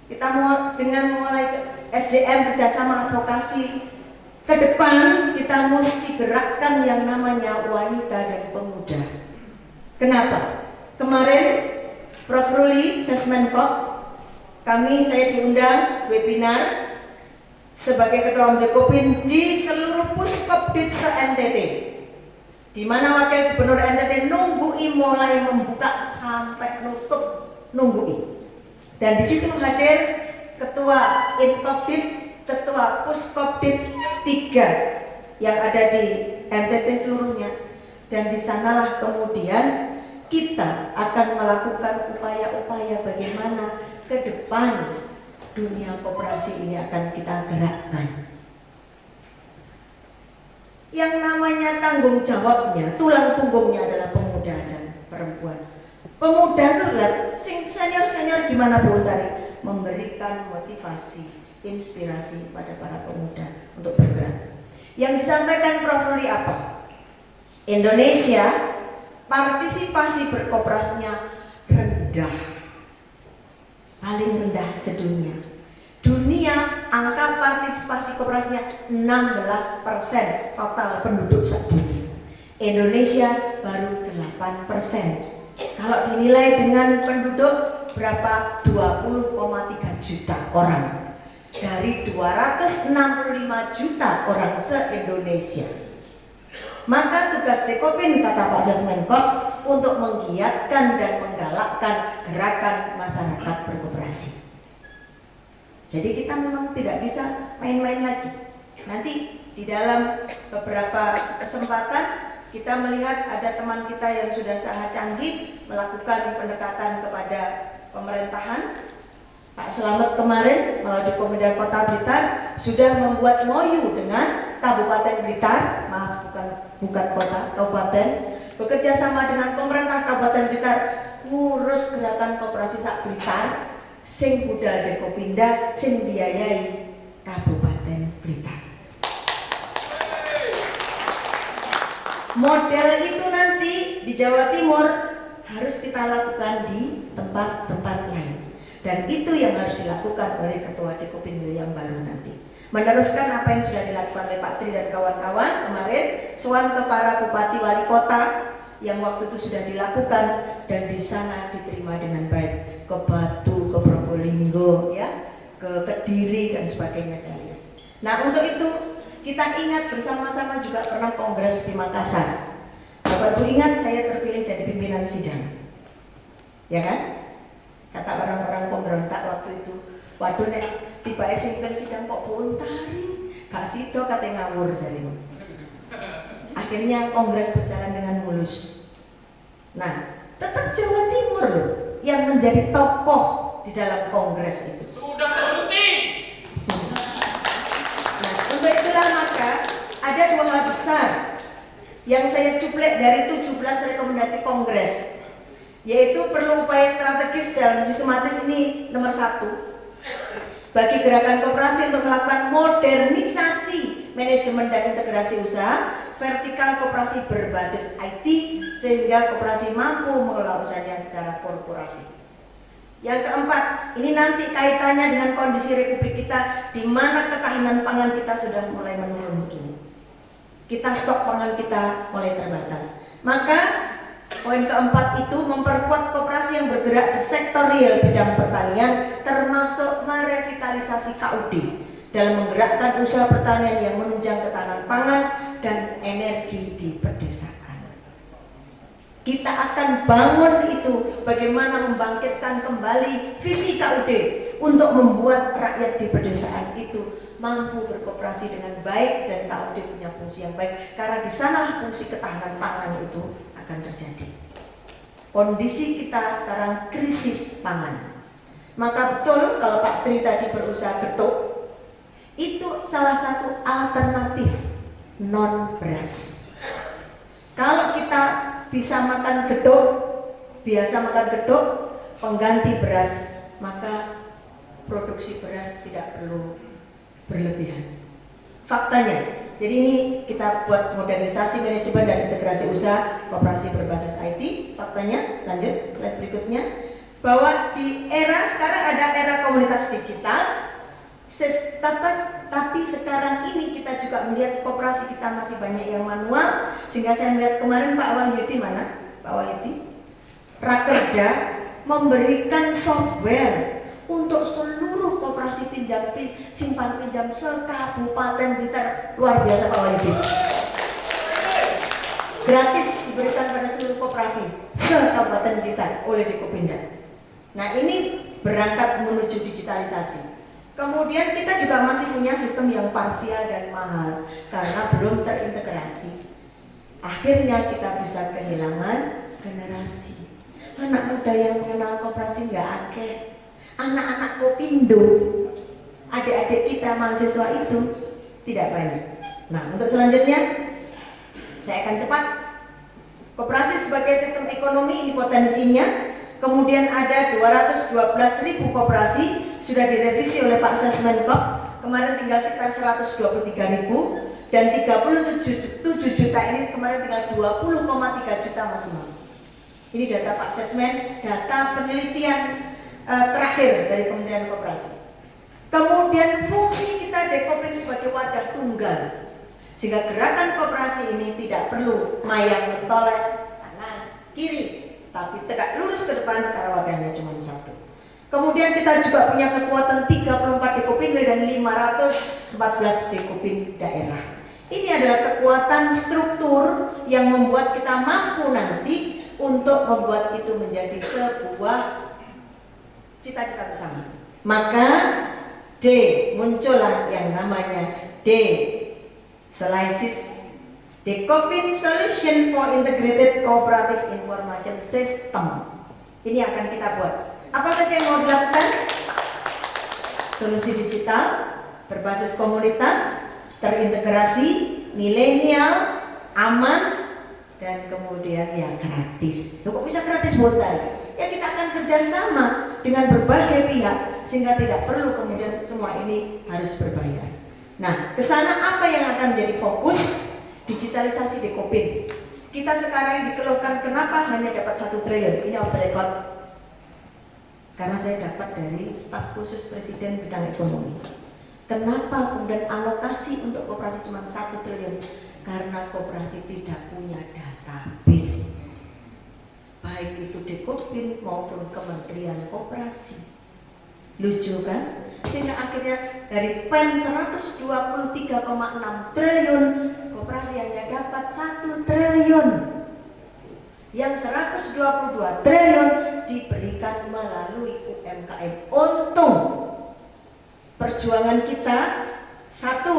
kita mau dengan mulai SDM kerjasama advokasi. Ke depan kita mesti gerakkan yang namanya wanita dan pemuda. Kenapa? Kemarin Prof. Ruli Sesmenkop, saya diundang webinar sebagai ketua Dekopin di seluruh puskopdit se-NTT, di mana wakil gubernur NTT nunggui mulai membuka sampai nutup nunggui. Dan di situ hadir ketua Inkopdit, ketua Puskopdit 3 yang ada di NTT seluruhnya, dan di sanalah kemudian kita akan melakukan upaya-upaya bagaimana ke depan dunia koperasi ini akan kita gerakkan. Yang namanya tanggung jawabnya, tulang punggungnya adalah pemuda dan perempuan. Pemuda itu sing senior gimana Bu Tari? Memberikan motivasi, inspirasi pada para pemuda untuk bergerak. Yang disampaikan Prof. Ruli apa? Indonesia partisipasi berkoperasinya rendah, paling rendah sedunia. Dunia angka partisipasi koperasinya 16% total penduduk sedunia. Indonesia baru 8%. Kalau dinilai dengan penduduk berapa? 20,3 juta orang dari 265 juta orang se-Indonesia. Maka tugas Dekopin, kata Pak Sesmenkop, untuk menggiatkan dan menggalakkan gerakan masyarakat berkoperasi. Jadi kita memang tidak bisa main-main lagi. Nanti di dalam beberapa kesempatan kita melihat ada teman kita yang sudah sangat canggih melakukan pendekatan kepada pemerintahan. Pak Slamet kemarin di Pemuda Kota Blitar sudah membuat MOU dengan Kabupaten Blitar, maaf bukan kota, kabupaten, bekerja sama dengan pemerintah Kabupaten Blitar ngurus gerakan koperasi sak Blitar, sing budal Dekopinda, sing biayai Kabupaten Blitar. Model itu nanti di Jawa Timur harus kita lakukan di tempat-tempat lain. Dan itu yang harus dilakukan oleh Ketua Dekopin yang baru nanti. Meneruskan apa yang sudah dilakukan oleh Pak Tri dan kawan-kawan kemarin, soal ke para bupati wali kota yang waktu itu sudah dilakukan dan di sana diterima dengan baik. Ke Batu, ke Probolinggo, ya, ke Kediri dan sebagainya saya lihat. Nah, untuk itu kita ingat bersama-sama juga pernah kongres di Makassar. Bapak Ibu ingat saya terpilih jadi pimpinan sidang, ya kan? Kata orang-orang pemberontak waktu itu, waduh nek tiba SMP sidang kok bontari, gak sido kate ngawur jarimu. Akhirnya kongres berjalan dengan mulus. Nah, tetap Jawa Timur loh yang menjadi tokoh di dalam kongres itu. Sudah terbukti. Nah, untuk itulah maka ada dua hal besar yang saya cuplek dari 17 rekomendasi kongres, yaitu perlu upaya strategis dan sistematis ini nomor 1 bagi gerakan koperasi untuk melakukan modernisasi manajemen dan integrasi usaha, vertikal koperasi berbasis IT sehingga koperasi mampu mengelola usahanya secara korporasi. Yang keempat, ini nanti kaitannya dengan kondisi republik kita, di mana ketahanan pangan kita sudah mulai menurun begini. Kita stok pangan kita mulai terbatas. Maka poin keempat itu memperkuat koperasi yang bergerak di sektor real bidang pertanian, termasuk merevitalisasi KUD dalam menggerakkan usaha pertanian yang menunjang ketahanan pangan dan energi di pedesaan. Kita akan bangun itu, bagaimana membangkitkan kembali visi KUD untuk membuat rakyat di pedesaan itu mampu berkooperasi dengan baik dan KUD punya fungsi yang baik, karena di sana fungsi ketahanan pangan itu akan terjadi. Kondisi kita sekarang krisis pangan, maka betul kalau Pak Tri tadi berusaha getuk, itu salah satu alternatif non beras. Kalau kita bisa makan gedok, biasa makan gedok, pengganti beras, maka produksi beras tidak perlu berlebihan. Faktanya, jadi ini kita buat modernisasi manajemen dan integrasi usaha koperasi berbasis IT. Faktanya, lanjut slide berikutnya, bahwa di era sekarang ada era komunitas digital. Tapi sekarang ini kita juga melihat koperasi kita masih banyak yang manual, sehingga saya melihat kemarin Pak Wahyudi, mana Pak Wahyudi, Rakerda memberikan software untuk seluruh koperasi pinjam simpan pinjam se-Kabupaten Blitar. Luar biasa Pak Wahyudi, gratis diberikan pada seluruh koperasi se-Kabupaten Blitar oleh Dikopinda. Nah, ini berangkat menuju digitalisasi. Kemudian kita juga masih punya sistem yang parsial dan mahal karena belum terintegrasi. Akhirnya kita bisa kehilangan generasi. Anak muda yang mengenal koperasi nggak akeh. Anak-anak Kopindo, adik-adik kita mahasiswa itu tidak banyak. Nah, untuk selanjutnya saya akan cepat. Koperasi sebagai sistem ekonomi ini potensinya. Kemudian ada 212.000 koperasi sudah direvisi oleh Pak Sesmenkop. Kemarin tinggal sekitar 123.000 dan 37 juta ini kemarin tinggal 20,3 juta maksimal. Ini data Pak Sesmen, data penelitian terakhir dari Kementerian Koperasi. Kemudian fungsi kita Dekopin sebagai wadah tunggal, sehingga gerakan koperasi ini tidak perlu mayang mentoleh kanan kiri, tapi tegak lurus ke depan karena wadahnya cuma satu. Kemudian kita juga punya kekuatan 34 Dekopin dan 514 Dekopin daerah. Ini adalah kekuatan struktur yang membuat kita mampu nanti untuk membuat itu menjadi sebuah cita-cita bersama. Maka D, muncullah yang namanya D Slices, Dekopin Solution for Integrated Cooperative Information System. Ini akan kita buat. Apa saja yang mau dilakukan? Solusi digital berbasis komunitas, terintegrasi, milenial, aman, dan kemudian ya gratis. Kok bisa gratis buatan? Ya kita akan kerjasama dengan berbagai pihak sehingga tidak perlu kemudian semua ini harus berbayar. Nah, kesana apa yang akan menjadi fokus? Digitalisasi Dekopin. Kita sekarang dikeluhkan kenapa hanya dapat 1 triliun. Ini off the record. Karena saya dapat dari staf khusus Presiden bidang ekonomi. Kenapa kemudian alokasi untuk koperasi cuma 1 triliun? Karena koperasi tidak punya database, baik itu Dekopin maupun Kementerian Koperasi. Lucu kan? Sehingga akhirnya dari PEN 123,6 triliun, koperasi hanya dapat 1 triliun. Yang 122 triliun diberikan melalui UMKM. Untung perjuangan kita satu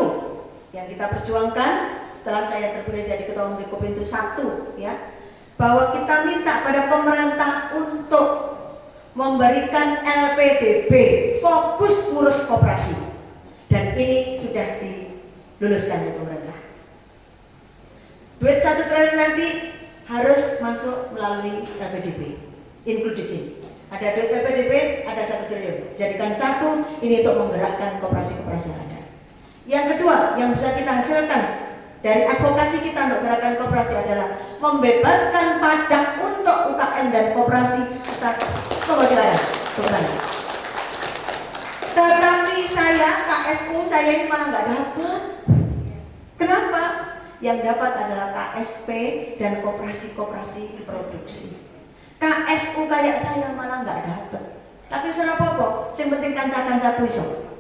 yang kita perjuangkan setelah saya terpilih jadi ketua umum Dekopin itu satu, ya, bahwa kita minta pada pemerintah untuk memberikan LPDB fokus ngurus koperasi, dan ini sudah diluluskan oleh pemerintah. Duit 1 triliun nanti harus masuk melalui LPDB, include di sini. Ada duit LPDB, ada 1 triliun. Jadikan satu, ini untuk menggerakkan koperasi-koperasi yang ada. Yang kedua, yang bisa kita hasilkan dari advokasi kita untuk gerakan koperasi adalah membebaskan pajak untuk UKM dan koperasi. Kita coba silakan. Bukan. Tetapi saya KSU saya ini malah nggak dapat. Kenapa? Yang dapat adalah KSP dan koperasi-koperasi produksi. KSU kayak saya malah nggak dapat. Tapi sudah apa-apa, yang penting kanca-kanca iso.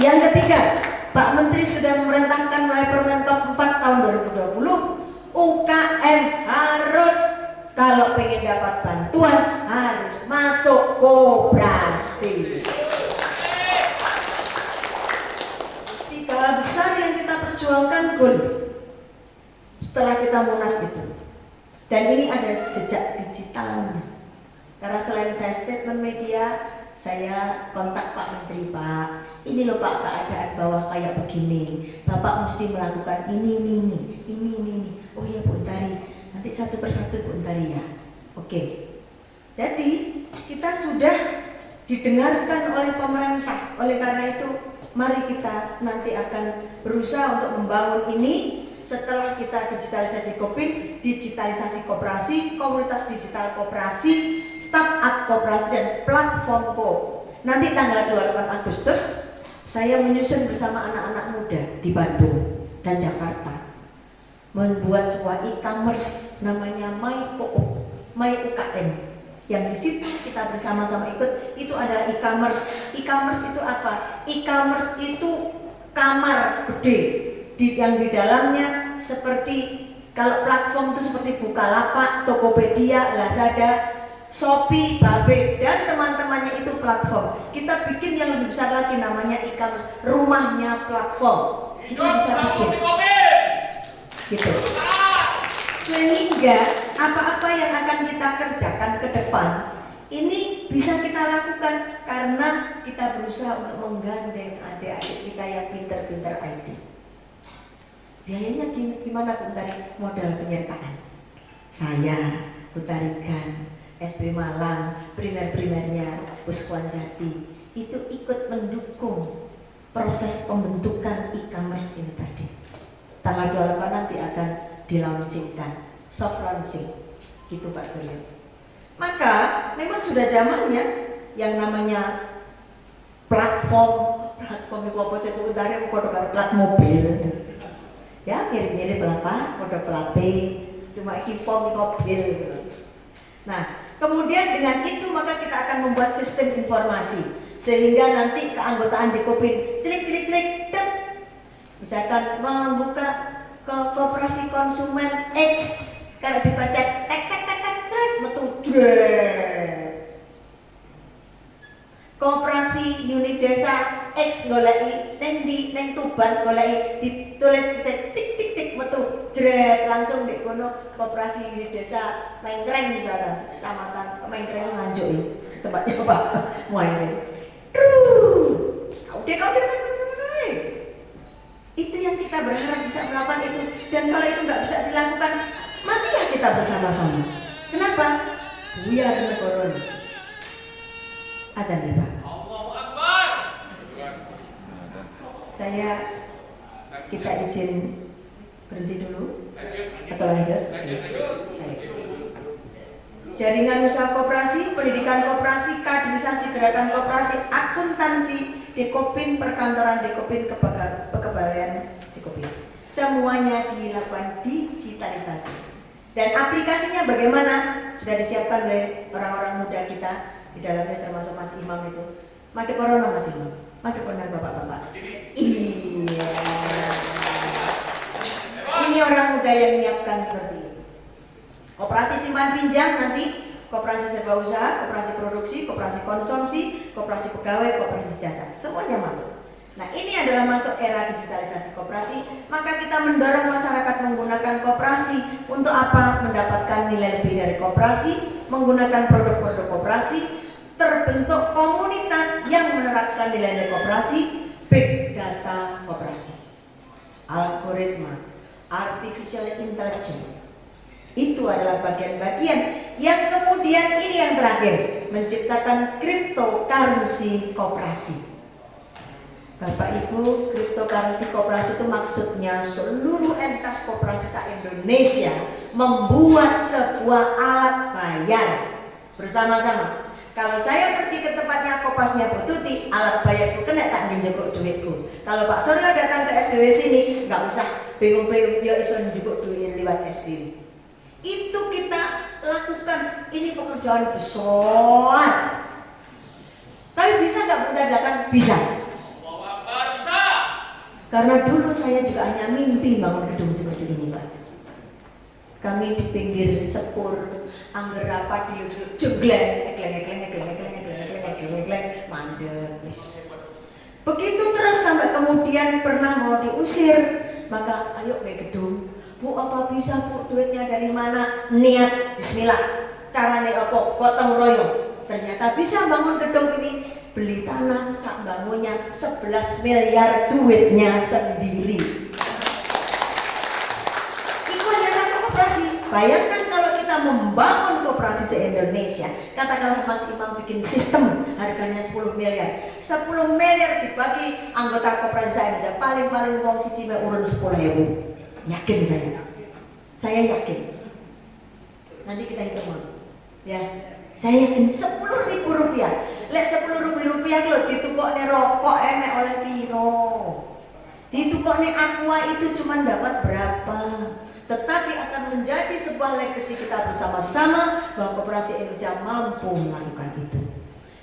Yang ketiga, Pak Menteri sudah memerintahkan mulai Permen 4 tahun 2020, UKM harus kalau pengen dapat bantuan harus masuk koperasi. 3 hal besar yang kita perjuangkan Gun setelah kita munas itu. Dan ini ada jejak digitalnya. Karena selain saya statement media, saya kontak Pak Menteri, Pak, ini loh Pak keadaan bawah kayak begini, Bapak mesti melakukan ini. Oh iya Bu Untari, nanti satu persatu Bu Untari ya. Oke. Jadi kita sudah didengarkan oleh pemerintah. Oleh karena itu mari kita nanti akan berusaha untuk membangun ini. Setelah kita digitalisasi Kopin, digitalisasi koperasi, komunitas digital koperasi, startup koperasi dan platform ko. Nanti tanggal 28 Agustus saya menyusun bersama anak-anak muda di Bandung dan Jakarta membuat sebuah e-commerce namanya My UKM. Yang di situ kita bersama-sama ikut, itu adalah e-commerce. E-commerce itu apa? E-commerce itu kamar gede yang di dalamnya seperti kalau platform itu seperti Bukalapak, Tokopedia, Lazada, Shopee, Babe dan teman-temannya itu platform. Kita bikin yang lebih besar lagi namanya e-commerce, rumahnya platform. Kita bisa bikin. Gitu. Sehingga apa-apa yang akan kita kerjakan ke depan ini bisa kita lakukan karena kita berusaha untuk menggandeng adik-adik kita yang pinter-pinter IT. Biayanya gimana Bu Untari? Modal penyertaan. Saya Utarikan, SB Malang, primernya Puskuan Jati itu ikut mendukung proses pembentukan e-commerce ini tadi. Tanggal 28 nanti akan dilaunchingkan, soft launching, gitu Pak Surya. Maka memang sudah zamannya yang namanya platform itu apa sih Bu Untari? Plat mobil. Ya mirip-mirip apa, kode plat B, cuma form mobil. Nah, kemudian dengan itu maka kita akan membuat sistem informasi sehingga nanti keanggotaan di Kopin celik dan misalkan membuka ke koperasi konsumen X, kalau dibaca tek metu koperasi unit desa X goleki neng Tuban goleki ditulis tik metu jret langsung di kono koperasi unit desa Mengkreng misalnya kecamatan Mengkreng Nganjuk ya tempatnya Pak Muhaimin. Itu yang kita berharap bisa melakukan itu, dan kalau itu nggak bisa dilakukan matilah kita bersama-sama. Kenapa? Buyar negara. Ada nih Pak. Allahu Akbar. Kita izin berhenti dulu atau lanjut? Jaringan usaha koperasi, pendidikan koperasi, kaderisasi gerakan koperasi, akuntansi, Dekopin, perkantoran Dekopin, kepegawaian Dekopin. Semuanya dilakukan digitalisasi. Dan aplikasinya bagaimana? Sudah disiapkan oleh orang-orang muda kita. Di dalamnya termasuk Mas Imam itu. Madeporono Mas Imam. Madeporono bapak-bapak. Iya. Ini orang muda yang menyiapkan seperti ini. Koperasi simpan pinjam nanti, koperasi serba usaha, koperasi produksi, koperasi konsumsi, koperasi pegawai, koperasi jasa. Semuanya masuk. Nah ini adalah masuk era digitalisasi koperasi. Maka kita mendorong masyarakat menggunakan koperasi. Untuk apa? Mendapatkan nilai lebih dari koperasi, menggunakan produk-produk koperasi, terbentuk komunitas yang menerapkan nilai-nilai koperasi, big data koperasi, algoritma, artificial intelligence. Itu adalah bagian-bagian yang kemudian ini yang terakhir menciptakan cryptocurrency koperasi. Bapak Ibu, cryptocurrency koperasi itu maksudnya seluruh entitas koperasi se-Indonesia membuat sebuah alat bayar bersama-sama. Kalau saya pergi ke tempatnya Kopasnya Bu Tuti, alat bayarku kena tak njukuk duitku. Kalau Pak Suryo datang ke SBW sini, nggak usah bingung-bingung, ya iso njukuk duit lewat SBW. Itu kita lakukan, ini pekerjaan besar. Tapi bisa nggak kita datang? Bisa. Bisa. Karena dulu saya juga hanya mimpi bangun gedung seperti ini, Pak. Kami di pinggir sepur, angger rapat di jegleng, mandek, wis. Begitu terus sampai kemudian pernah mau diusir, maka ayo ke gedung. Bu, apa bisa Bu, duitnya dari mana? Niat, bismillah. Caranya apa? Gotong royong. Ternyata bisa bangun gedung ini. Beli tanah, sak bangunnya 11 miliar duitnya sendiri. Itu hanya satu koperasi. Bayangkan kalau kita membangun koperasi se-Indonesia. Katakanlah Mas Imam bikin sistem harganya 10 miliar. 10 miliar dibagi anggota koperasi se-Indonesia. Paling-paling wong siji urun 10.000. Yakin saya. Saya yakin. Nanti kita hitung. Ya. Saya yakin 10.000 rupiah. Lek 10.000 rupiah kalau ditukokne rokok enek oleh piro. Ditukokne aqua itu cuma dapat berapa. Tetapi akan menjadi sebuah legacy kita bersama-sama bahwa Koperasi Indonesia mampu melakukan itu.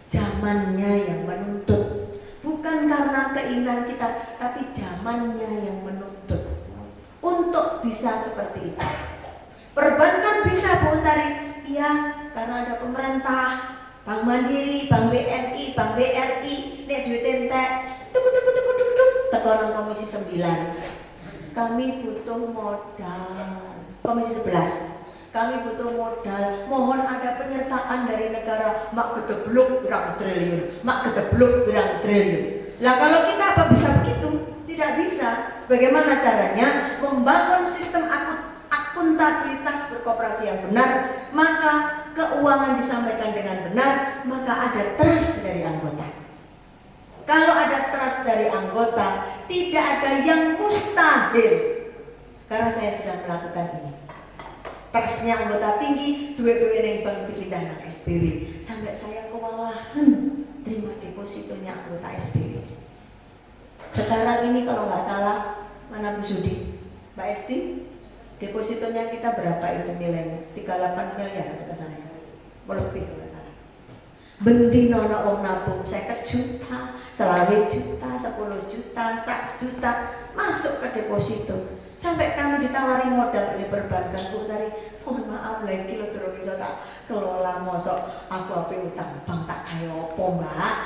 Zamannya yang menuntut. Bukan karena keinginan kita, tapi zamannya yang menuntut. Untuk bisa seperti itu. Perbankan bisa Bu Utari? Iya, karena ada pemerintah, Bank Mandiri, Bank BNI, Bank BRI, nek duit entek, tekan Komisi 9. Kami butuh modal. Komisi 11. Kami butuh modal. Mohon ada penyertaan dari negara. Mak gedebluk berang triliun. Mak gedebluk berang triliun. Lah kalau kita apa bisa begitu? Tidak bisa. Bagaimana caranya? Membangun sistem akuntabilitas berkoperasi yang benar, maka keuangan disampaikan dengan benar, maka ada trust dari anggota. Kalau ada trust dari anggota, tidak ada yang mustahil. Karena saya sudah melakukan ini. Trustnya anggota tinggi, duit-duit yang bank dipindah ke SBW. Sampai saya kewalahan terima depositonya anggota SBW. Sekarang ini kalau nggak salah, mana Bu Sudi? Mbak Esti? Depositonya kita berapa itu nilainya? 38 miliar kalau saya. Lebih kalau salah. Bendino ana wong nabung 50 juta, 20 juta, 10 juta, 1 juta masuk ke deposito. Sampai kami ditawari modal oleh perbankan, Bu Tari, mohon maaf lagi lo terus bisa tak kelola mosok aku apa utang bank tak kaya apa Mbak.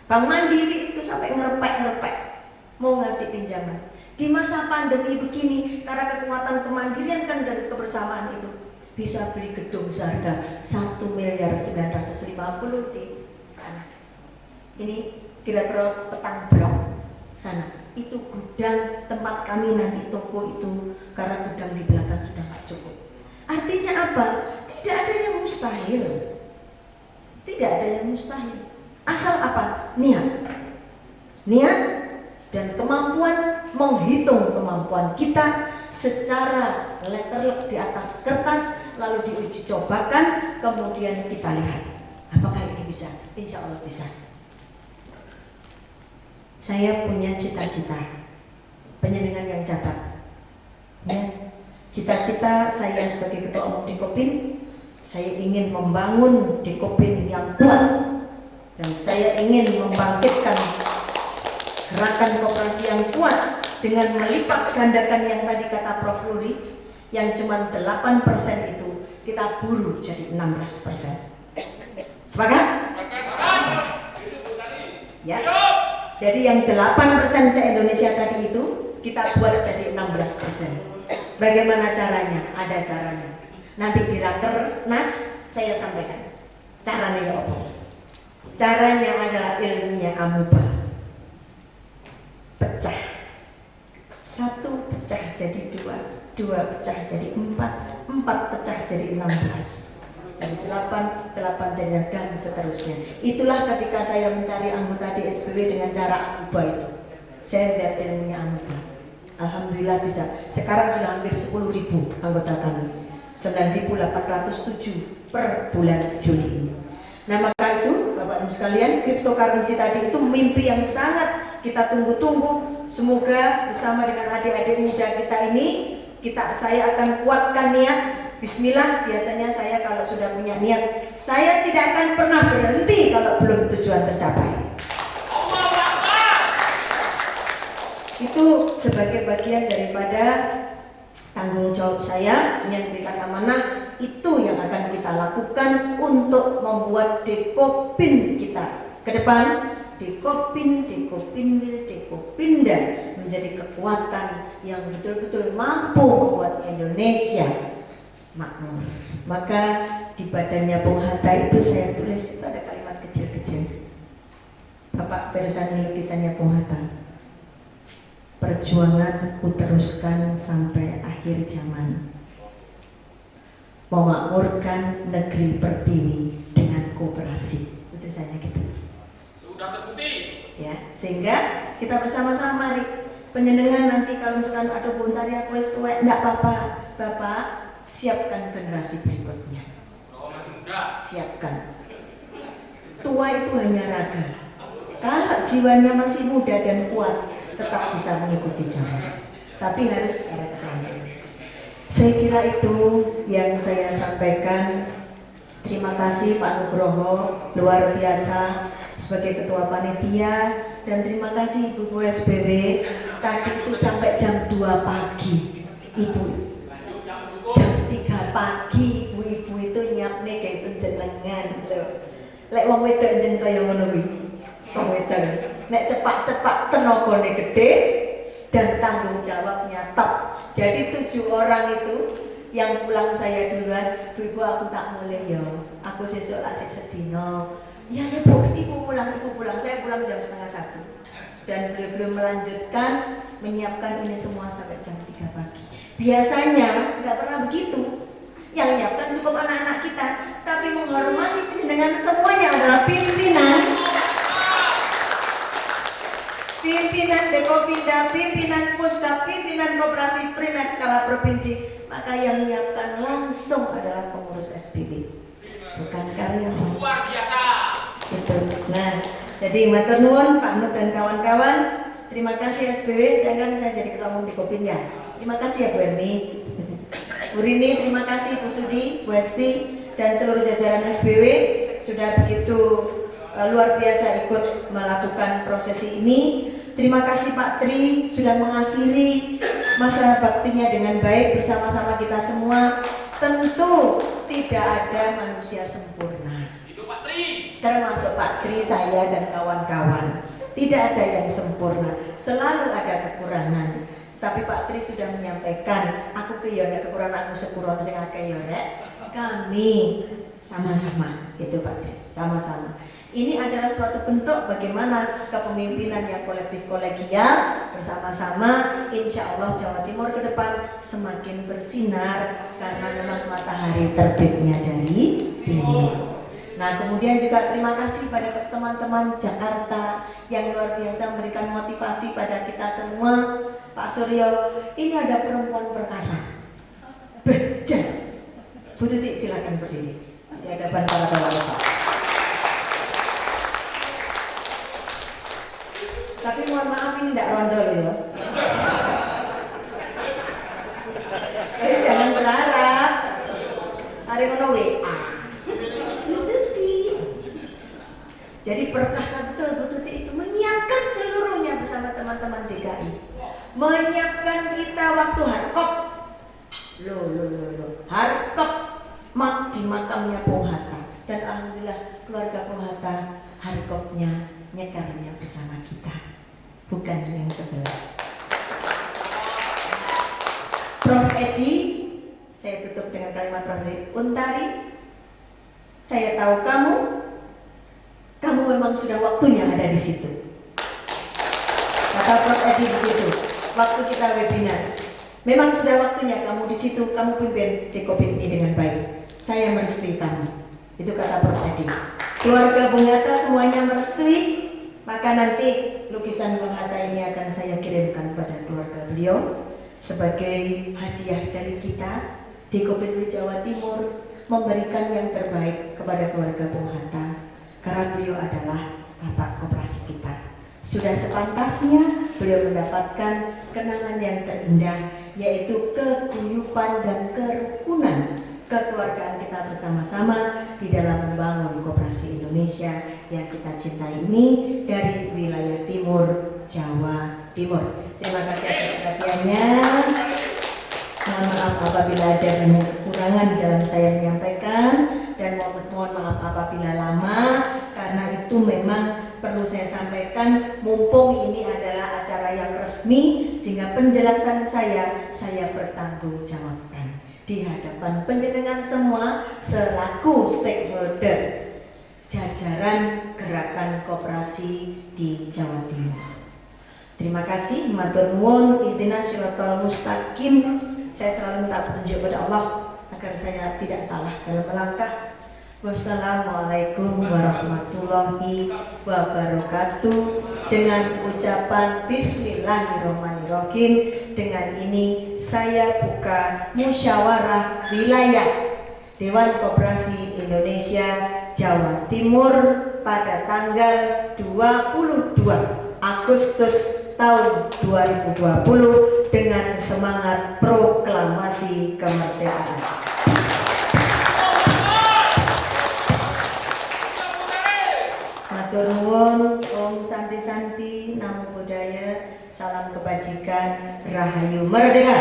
Bank Mandiri itu sampai ngerepek mau ngasih pinjaman. Di masa pandemi begini, karena kekuatan kemandirian kan dan kebersamaan itu bisa beli gedung seharga 1.950.000 di sana. Ini kira-kira petang blok sana. Itu gudang tempat kami nanti toko itu, karena gudang di belakang sudah nggak cukup. Artinya apa? Tidak ada yang mustahil. Tidak ada yang mustahil. Asal apa? Niat. Niat dan kemampuan menghitung kemampuan kita secara letterlock di atas kertas, lalu diuji cobakan, kemudian kita lihat apakah ini bisa. Insya Allah bisa. Saya punya cita-cita, penyenangan yang catat ya. Cita-cita saya sebagai ketua umum Dikopin, saya ingin membangun Dikopin yang kuat, dan saya ingin membangkitkan gerakan koperasi yang kuat dengan melipat gandakan yang tadi kata Prof. Luri, yang cuma 8% itu kita buru jadi 16%. Sepakat? Ya. Jadi yang 8% se-Indonesia tadi itu kita buat jadi 16%. Bagaimana caranya? Ada caranya. Nanti di Rakernas saya sampaikan. Caranya ya apa? Caranya adalah ilmunya amuba. Pecah. 1 pecah jadi 2, 2 pecah jadi 4, 4 pecah jadi 16. Jadi 8 jadi dan seterusnya. Itulah ketika saya mencari anggota di SBW dengan cara amuba itu. Saya lihat ilmunya amuba. Alhamdulillah bisa. Sekarang sudah hampir 10.000 anggota kami. 9.807 per bulan Juli. Nah maka itu Bapak Ibu sekalian, cryptocurrency tadi itu mimpi yang sangat kita tunggu-tunggu. Semoga bersama dengan adik-adik muda kita ini, saya akan kuatkan niat. Bismillah, biasanya saya kalau sudah punya niat, saya tidak akan pernah berhenti kalau belum tujuan tercapai. Itu sebagai bagian daripada tanggung jawab saya yang diberikan amanah, itu yang akan kita lakukan untuk membuat Dekopin kita ke depan. Dekopin, Dekopinwil, Dekopinda menjadi kekuatan yang betul-betul mampu membuat Indonesia makmur. Maka di badannya Bung Hatta itu saya tulis, itu ada kalimat kecil-kecil. Bapak bersani lukisannya Bung Hatta. Perjuangan ku teruskan sampai akhir zaman, memakmurkan negeri Pertiwi dengan kooperasi. Tulisannya gitu. Sudah terbukti. Ya, sehingga kita bersama-sama mari penjenengan nanti kalau misalkan ada buntar yang wis tuwek, enggak apa-apa, Bapak siapkan generasi berikutnya. Oh, masih muda. Siapkan. Tua itu hanya raga. Kalau jiwanya masih muda dan kuat, tetap bisa mengikuti zaman. Tapi harus ada keterangan. Saya kira itu yang saya sampaikan. Terima kasih Pak Nugroho, luar biasa sebagai ketua panitia, dan terima kasih Ibu SBW. Tadi itu sampai jam 2 pagi, Ibu. Jam 3 pagi ibu-ibu itu nyiapne kayak penjenengan loh. Lek wong wedok njen kaya ngono kuwi. Wong wedok nek cepak-cepak tenagane gede dan tanggung jawabnya top. Jadi 7 orang itu yang pulang saya duluan, Bu Ibu aku tak mulai ya. Aku sesuk asik sedino. Ya Bu, ibu pulang. Saya pulang jam 12:30. Dan belum melanjutkan menyiapkan ini semua sampai jam 3 pagi. Biasanya nggak pernah begitu. Yang menyiapkan cukup anak-anak kita, tapi menghormati penjenengan semuanya adalah pimpinan Dekopinda, pimpinan Puskap, pimpinan Koperasi Primer skala provinsi. Maka yang menyiapkan langsung adalah pengurus SPB, bukan karyawan. Luar biasa. Gitu. Nah, jadi matur nuwun Pak Nur dan kawan-kawan. Terima kasih SPW, saya jadi ketua umum Dekopinda. Terima kasih ya Bu Erni. Bu Rini, terima kasih Bu Sudi, Bu Esti, dan seluruh jajaran SBW sudah begitu luar biasa ikut melakukan prosesi ini. Terima kasih Pak Tri sudah mengakhiri masa baktinya dengan baik bersama-sama kita semua. Tentu tidak ada manusia sempurna. Itu Pak Tri. Termasuk Pak Tri, saya dan kawan-kawan. Tidak ada yang sempurna, selalu ada kekurangan. Tapi Pak Tri sudah menyampaikan, aku ke yone kekurangan aku sekuron sing akeh yone. Kami sama-sama, itu Pak Tri, sama-sama. Ini adalah suatu bentuk bagaimana kepemimpinan yang kolektif kolegial bersama-sama. Insya Allah Jawa Timur ke depan semakin bersinar karena memang matahari terbitnya dari timur. Nah kemudian juga terima kasih pada teman-teman Jakarta yang luar biasa memberikan motivasi pada kita semua. Pak Suryo, ini ada perempuan perkasa. Bejar. Bu Tuti silakan berdiri di hadapan para bapak. Tapi mohon maaf ini tidak rondol ya. Jadi jangan berharap. Hari ini WA. Jadi perkasa betul Bu Tuti itu menyiapkan seluruhnya bersama teman-teman DKI. Menyiapkan kita waktu harkop. Harkop di makamnya Bung Hatta. Dan alhamdulillah keluarga Bung Hatta harkopnya nyekarnya bersama kita. Bukan yang sebelah. Prof Edi, saya tutup dengan kalimat Prof Edi. Untari, saya tahu kamu memang sudah waktunya ada di situ. Kata Prof Edi begitu, waktu kita webinar. Memang sudah waktunya kamu di situ, kamu pimpin Dekopin ini dengan baik. Saya merestui kamu. Itu kata Prof Edi. Keluarga Bung Hatta semuanya merestui. Maka nanti lukisan Bung Hatta ini akan saya kirimkan pada keluarga beliau sebagai hadiah dari kita di Kopinri Jawa Timur memberikan yang terbaik kepada keluarga Bung Hatta, karena beliau adalah bapak koperasi kita. Sudah sepantasnya beliau mendapatkan kenangan yang terindah, yaitu keguyupan dan kerukunan kekeluargaan kita bersama-sama di dalam membangun koperasi Indonesia yang kita cintai ini dari wilayah timur Jawa Timur. Terima kasih atas perhatiannya. Mohon maaf apabila ada banyak kekurangan dalam saya menyampaikan, dan mohon maaf apabila lama, karena itu memang perlu saya sampaikan mumpung ini adalah acara yang resmi, sehingga penjelasan saya bertanggungjawabkan di hadapan panjenengan semua selaku stakeholder jajaran gerakan koperasi di Jawa Timur. Terima kasih, matur nuwun, ihdinas siratal mustaqim. Saya selalu minta petunjuk pada Allah agar saya tidak salah dalam melangkah. Wassalamualaikum warahmatullahi wabarakatuh. Dengan ucapan Bismillahirrahmanirrahim, dengan ini saya buka musyawarah wilayah Dewan Koperasi Indonesia Jawa Timur pada tanggal 22 Agustus tahun 2020 dengan semangat proklamasi kemerdekaan. Matur nuwun, Om Santi-santi, Namo Buddhaya, salam kebajikan, Rahayu Merdeka.